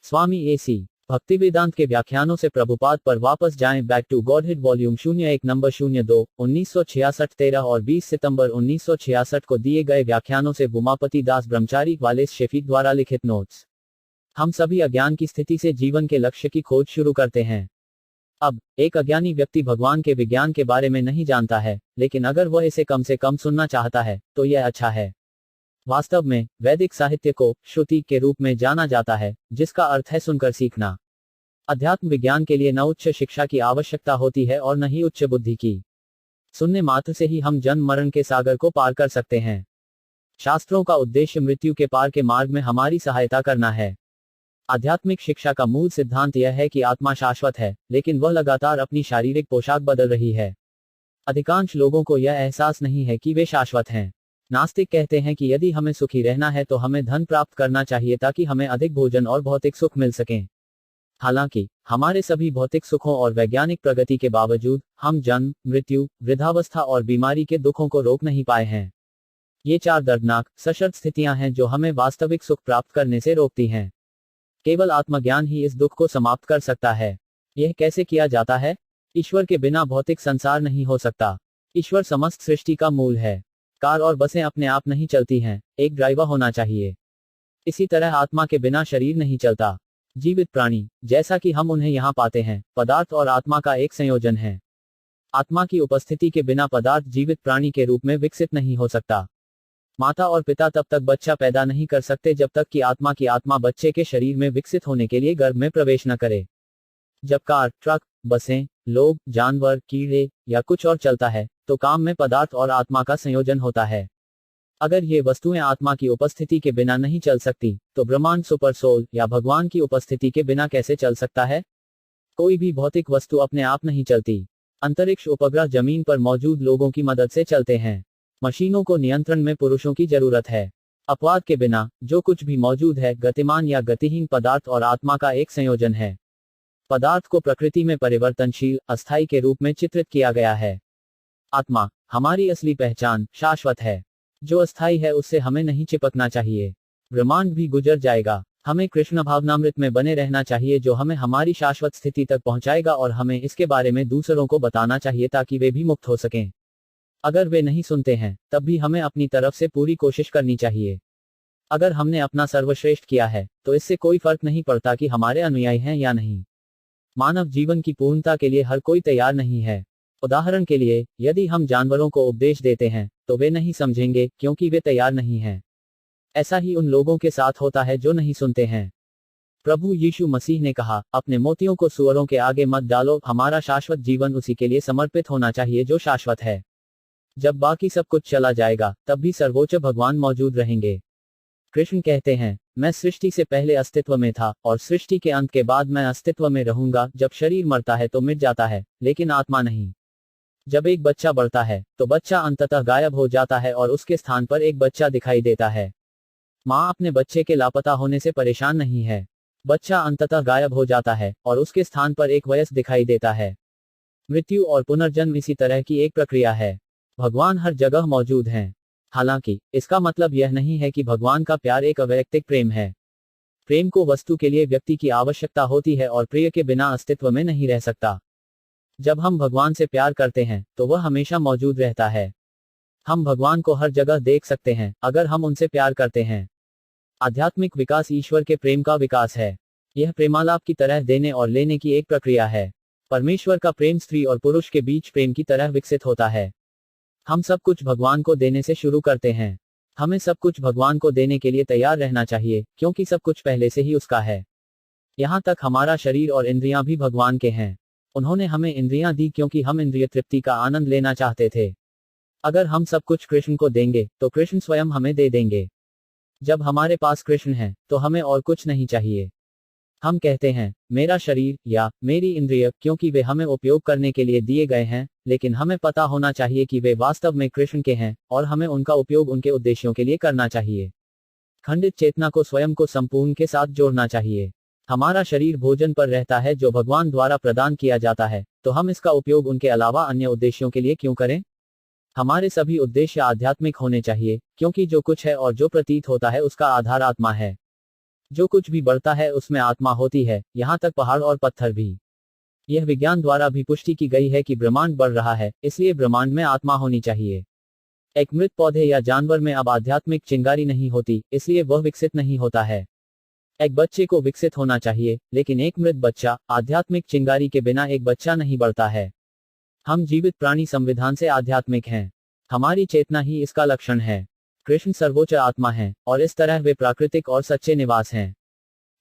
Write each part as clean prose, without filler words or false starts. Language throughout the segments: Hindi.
स्वामी एसी भक्तिवेदांत के व्याख्यानों से प्रभुपाद पर वापस जाएं। Back to Godhead volume 01 number 02 1966 13 और 20 सितंबर 1966 को दिए गए व्याख्यानों से उमापति दास ब्रह्मचारी वालेस शेफिक द्वारा लिखित नोट्स। हम सभी अज्ञान की स्थिति से जीवन के लक्ष्य की खोज शुरू करते हैं। अब एक अज्ञानी व्यक्ति भगवान के विज्ञान के बारे में नहीं जानता है, लेकिन अगर वह इसे कम से कम सुनना चाहता है तो यह अच्छा है। वास्तव में वैदिक साहित्य को श्रुति के रूप में जाना जाता है, जिसका अर्थ है सुनकर सीखना। अध्यात्म विज्ञान के लिए न उच्च शिक्षा की आवश्यकता होती है और न ही उच्च बुद्धि की। सुनने मात्र से ही हम जन्म मरण के सागर को पार कर सकते हैं। शास्त्रों का उद्देश्य मृत्यु के पार के मार्ग में हमारी सहायता करना है। आध्यात्मिक शिक्षा का मूल सिद्धांत यह है कि आत्मा शाश्वत है, लेकिन वह लगातार अपनी शारीरिक पोशाक बदल रही है। अधिकांश लोगों को यह एहसास नहीं है कि वे शाश्वत हैं। नास्तिक कहते हैं कि यदि हमें सुखी रहना है तो हमें धन प्राप्त करना चाहिए ताकि हमें अधिक भोजन और भौतिक सुख मिल सकें। हालांकि हमारे सभी भौतिक सुखों और वैज्ञानिक प्रगति के बावजूद हम जन्म, मृत्यु, वृद्धावस्था और बीमारी के दुखों को रोक नहीं पाए हैं। ये 4 दर्दनाक, सशर्त स्थितियां हैं जो हमें वास्तविक सुख प्राप्त करने से रोकती हैं। केवल आत्मज्ञान ही इस दुख को समाप्त कर सकता है। यह कैसे किया जाता है? ईश्वर के बिना भौतिक संसार नहीं हो सकता। ईश्वर समस्त सृष्टि का मूल है। कार और बसें अपने आप नहीं चलती हैं, एक ड्राइवर होना चाहिए। इसी तरह आत्मा के बिना शरीर नहीं चलता। जीवित प्राणी, जैसा कि हम उन्हें यहाँ पाते हैं, पदार्थ और आत्मा का एक संयोजन है। आत्मा की उपस्थिति के बिना पदार्थ जीवित प्राणी के रूप में विकसित नहीं हो सकता। माता और पिता तब तक बच्चा पैदा नहीं कर सकते जब तक कि आत्मा की आत्मा बच्चे के शरीर में विकसित होने के लिए गर्भ में प्रवेश न करे। जब कार, ट्रक, बसें, लोग, जानवर, कीड़े या कुछ और चलता है तो काम में पदार्थ और आत्मा का संयोजन होता है। अगर ये वस्तुएं आत्मा की उपस्थिति के बिना नहीं चल सकती तो ब्रह्मांड, सुपर सोल या भगवान की उपस्थिति के बिना कैसे चल सकता है? कोई भी भौतिक वस्तु अपने आप नहीं चलती। अंतरिक्ष उपग्रह जमीन पर मौजूद लोगों की मदद से चलते हैं। मशीनों को नियंत्रण में पुरुषों की जरूरत है। अपवाद के बिना जो कुछ भी मौजूद है गतिमान या गतिहीन पदार्थ और आत्मा का एक संयोजन है। पदार्थ को प्रकृति में परिवर्तनशील, अस्थायी के रूप में चित्रित किया गया है। आत्मा, हमारी असली पहचान, शाश्वत है। जो अस्थायी है उससे हमें नहीं चिपकना चाहिए। ब्रह्मांड भी गुजर जाएगा। हमें कृष्ण भावनामृत में बने रहना चाहिए जो हमें हमारी शाश्वत स्थिति तक पहुंचाएगा, और हमें इसके बारे में दूसरों को बताना चाहिए ताकि वे भी मुक्त हो सकें। अगर वे नहीं सुनते हैं तब भी हमें अपनी तरफ से पूरी कोशिश करनी चाहिए। अगर हमने अपना सर्वश्रेष्ठ किया है तो इससे कोई फर्क नहीं पड़ता कि हमारे अनुयायी हैं या नहीं। मानव जीवन की पूर्णता के लिए हर कोई तैयार नहीं है। उदाहरण के लिए, यदि हम जानवरों को उपदेश देते हैं तो वे नहीं समझेंगे क्योंकि वे तैयार नहीं हैं। ऐसा ही उन लोगों के साथ होता है जो नहीं सुनते हैं। प्रभु यीशु मसीह ने कहा, अपने मोतियों को सूअरों के आगे मत डालो। हमारा शाश्वत जीवन उसी के लिए समर्पित होना चाहिए जो शाश्वत है। जब बाकी सब कुछ चला जाएगा तब भी सर्वोच्च भगवान मौजूद रहेंगे। कृष्ण कहते हैं, मैं सृष्टि से पहले अस्तित्व में था और सृष्टि के अंत के बाद मैं अस्तित्व में रहूंगा। जब शरीर मरता है तो मिट जाता है, लेकिन आत्मा नहीं। जब एक बच्चा बढ़ता है तो बच्चा अंततः गायब हो जाता है और उसके स्थान पर एक बच्चा दिखाई देता है। माँ अपने बच्चे के लापता होने से परेशान नहीं है। बच्चा अंततः गायब हो जाता है और उसके स्थान पर एक वयस्क दिखाई देता है। मृत्यु और पुनर्जन्म इसी तरह की एक प्रक्रिया है। भगवान हर जगह मौजूद हैं। हालांकि इसका मतलब यह नहीं है कि भगवान का प्यार एक अवैयक्तिक प्रेम है। प्रेम को वस्तु के लिए व्यक्ति की आवश्यकता होती है और प्रिय के बिना अस्तित्व में नहीं रह सकता। जब हम भगवान से प्यार करते हैं तो वह हमेशा मौजूद रहता है। हम भगवान को हर जगह देख सकते हैं अगर हम उनसे प्यार करते हैं। आध्यात्मिक विकास ईश्वर के प्रेम का विकास है। यह प्रेमालाप की तरह देने और लेने की एक प्रक्रिया है। परमेश्वर का प्रेम स्त्री और पुरुष के बीच प्रेम की तरह विकसित होता है। हम सब कुछ भगवान को देने से शुरू करते हैं। हमें सब कुछ भगवान को देने के लिए तैयार रहना चाहिए क्योंकि सब कुछ पहले से ही उसका है। यहाँ तक हमारा शरीर और इंद्रियां भी भगवान के हैं। उन्होंने हमें इंद्रियां दी क्योंकि हम इंद्रिय तृप्ति का आनंद लेना चाहते थे। अगर हम सब कुछ कृष्ण को देंगे तो कृष्ण स्वयं हमें दे देंगे। जब हमारे पास कृष्ण है तो हमें और कुछ नहीं चाहिए। हम कहते हैं, मेरा शरीर या मेरी इंद्रिय, क्योंकि वे हमें उपयोग करने के लिए दिए गए हैं, लेकिन हमें पता होना चाहिए कि वे वास्तव में कृष्ण के हैं और हमें उनका उपयोग उनके उद्देश्यों के लिए करना चाहिए। खंडित चेतना को स्वयं को संपूर्ण के साथ जोड़ना चाहिए। हमारा शरीर भोजन पर रहता है जो भगवान द्वारा प्रदान किया जाता है, तो हम इसका उपयोग उनके अलावा अन्य उद्देश्यों के लिए क्यों करें? हमारे सभी उद्देश्य आध्यात्मिक होने चाहिए, क्योंकि जो कुछ है और जो प्रतीत होता है उसका आधार आत्मा है। जो कुछ भी बढ़ता है उसमें आत्मा होती है, यहाँ तक पहाड़ और पत्थर भी। यह विज्ञान द्वारा भी पुष्टि की गई है कि ब्रह्मांड बढ़ रहा है, इसलिए ब्रह्मांड में आत्मा होनी चाहिए। एक मृत पौधे या जानवर में अब आध्यात्मिक चिंगारी नहीं होती, इसलिए वह विकसित नहीं होता है। एक बच्चे को विकसित होना चाहिए, लेकिन एक मृत बच्चा आध्यात्मिक चिंगारी के बिना एक बच्चा नहीं बढ़ता है। हम जीवित प्राणी संविधान से आध्यात्मिक हैं। हमारी चेतना ही इसका लक्षण है। कृष्ण सर्वोच्च आत्मा है, और इस तरह वे प्राकृतिक और सच्चे निवास हैं।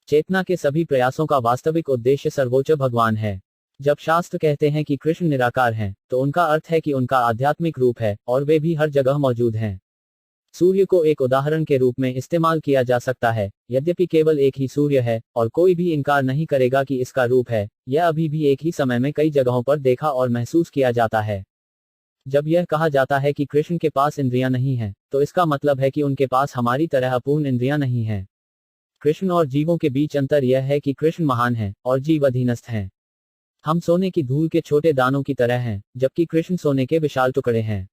चेतना के सभी प्रयासों का वास्तविक उद्देश्य सर्वोच्च भगवान है। जब शास्त्र कहते हैं कि कृष्ण निराकार हैं, तो उनका अर्थ है कि उनका आध्यात्मिक रूप है, और वे भी हर जगह मौजूद हैं। सूर्य को एक उदाहरण के रूप में इस्तेमाल किया जा सकता है, यद्यपि केवल एक ही सूर्य है, और कोई भी इनकार नहीं करेगा कि इसका रूप है। यह अभी भी एक ही समय में कई जगहों पर देखा और महसूस किया जाता है। जब यह कहा जाता है कि कृष्ण के पास इंद्रियां नहीं हैं, तो इसका मतलब है कि उनके पास हमारी तरह अपूर्ण इंद्रियां नहीं हैं। कृष्ण और जीवों के बीच अंतर यह है कि कृष्ण महान हैं, और जीव अधीनस्थ हैं। हम सोने की धूल के छोटे दानों की तरह हैं, जबकि कृष्ण सोने के विशाल टुकड़े हैं।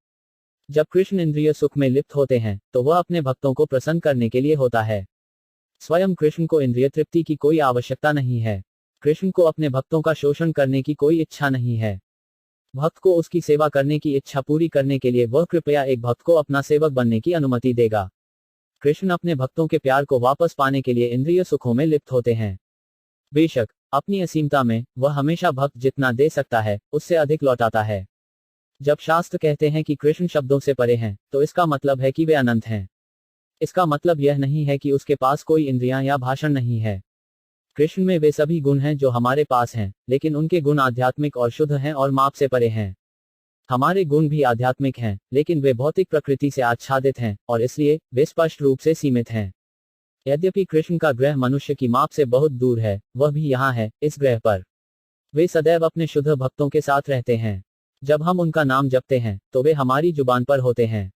जब कृष्ण इंद्रिय सुख में लिप्त होते हैं, तो वह अपने भक्तों को प्रसन्न करने के लिए होता है। स्वयं कृष्ण को इंद्रिय तृप्ति की कोई आवश्यकता नहीं है। कृष्ण को अपने भक्तों का शोषण करने की कोई इच्छा नहीं है। भक्त को उसकी सेवा करने की इच्छा पूरी करने के लिए वह कृपया एक भक्त को अपना सेवक बनने की अनुमति देगा। कृष्ण अपने भक्तों के प्यार को वापस पाने के लिए इंद्रिय सुखों में लिप्त होते हैं। बेशक अपनी असीमता में वह हमेशा भक्त जितना दे सकता है, उससे अधिक लौटाता है। जब शास्त्र कहते हैं कि कृष्ण शब्दों से परे हैं, तो इसका मतलब है कि वे अनंत हैं। इसका मतलब यह नहीं है कि उसके पास कोई इंद्रियां या भाषण नहीं है। कृष्ण में वे सभी गुण हैं जो हमारे पास हैं, लेकिन उनके गुण आध्यात्मिक और शुद्ध हैं और माप से परे हैं। हमारे गुण भी आध्यात्मिक हैं, लेकिन वे भौतिक प्रकृति से आच्छादित हैं, और इसलिए वे स्पष्ट रूप से सीमित हैं। यद्यपि कृष्ण का ग्रह मनुष्य की माप से बहुत दूर है, वह भी यहाँ है, इस ग्रह पर। वे सदैव अपने शुद्ध भक्तों के साथ रहते हैं। जब हम उनका नाम जपते हैं, तो वे हमारी जुबान पर होते हैं।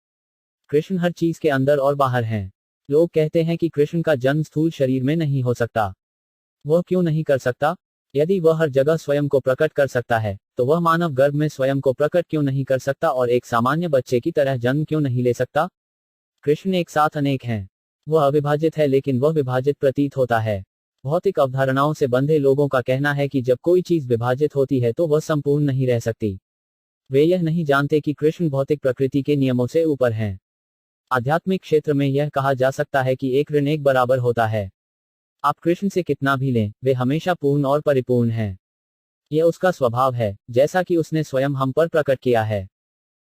कृष्ण हर चीज के अंदर और बाहर हैं। लोग कहते हैं कि कृष्ण का जन्म स्थूल शरीर में नहीं हो सकता। वह क्यों नहीं कर सकता? यदि वह हर जगह स्वयं को प्रकट कर सकता है, तो वह मानव गर्भ में स्वयं को प्रकट क्यों नहीं कर सकता और एक सामान्य बच्चे की तरह जन्म क्यों नहीं ले सकता? कृष्ण एक साथ अनेक हैं। वह अविभाजित है, लेकिन वह विभाजित प्रतीत होता है। भौतिक अवधारणाओं से बंधे लोगों का कहना है कि जब कोई चीज विभाजित होती है तो वह संपूर्ण नहीं रह सकती। वे यह नहीं जानते कि कृष्ण भौतिक प्रकृति के नियमों से ऊपर हैं। आध्यात्मिक क्षेत्र में यह कहा जा सकता है कि एक ऋण एक बराबर होता है। आप कृष्ण से कितना भी लें, वे हमेशा पूर्ण और परिपूर्ण हैं। यह उसका स्वभाव है, जैसा कि उसने स्वयं हम पर प्रकट किया है।